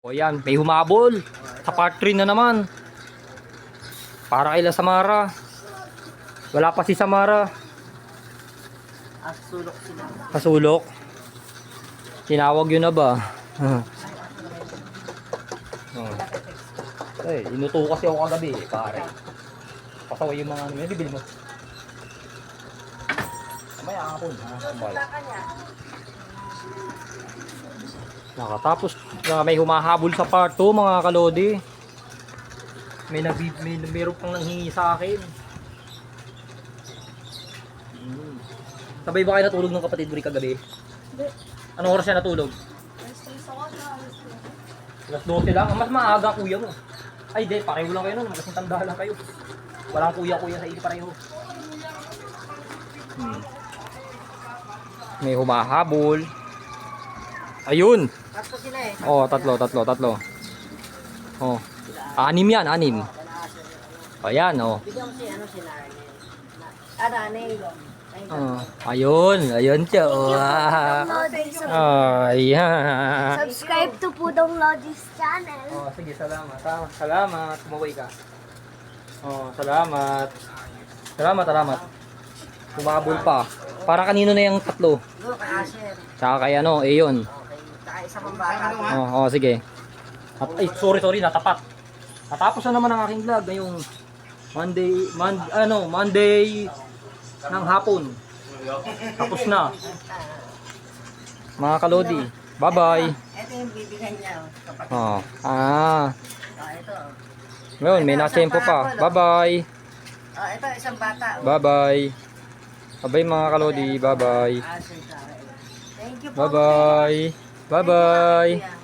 O yan, may humabol. Sa part 3 na naman. Para kay Samara. Wala pa si Samara. Sulok sila. Kasulok. Tinawag yun na ba? Ay, inuto kasi ako kagabi pare. Pasaway yung mga ano, bibili mo. Mamaya hapon. Nakatapos na may humahabol sa part 2 mga kalodi. Meron pang nanghingi sa akin. Sabay ba kayo natulog ng kapatid mo rin kagabi? Hindi. Anong oras siya natulog? Alas 12 lang. Mas maaga kuya mo. Ay di, pareho lang kayo nun. Kasing tanda lang kayo. Walang kuya-kuya sa ili pareho. May humahabol. Ayun. Tatlo sila eh. Oh, tatlo. Oh. Anim yan, anim. Ayan, oh. Bigyan mo si ano sila. Nanay. Ayun siya. Ayan. Subscribe to Pudong Lodis channel. Oh, sige, salamat. Salamat. Kumaway ka. Oh, salamat. Salamat. Humabol pa. Para kanino na yung tatlo? Go kay Asher. Tsaka kay ano, yun. Okay. Tsaka isa pang bata. Oh, sige. Ay, sorry, natapat. Natapos na naman ang aking vlog ngayong Monday ng hapon. Tapos na. Mga kalodi. Bye-bye. Ito yung bibigyan niya. Kapatid. Ito. Ito. Ngayon, may nasempo pa. Bye-bye. Ito isang bata. Bye-bye. Bye-bye mga kalodi. Bye-bye. Asher. Thank you po. Bye-bye. Bye-bye.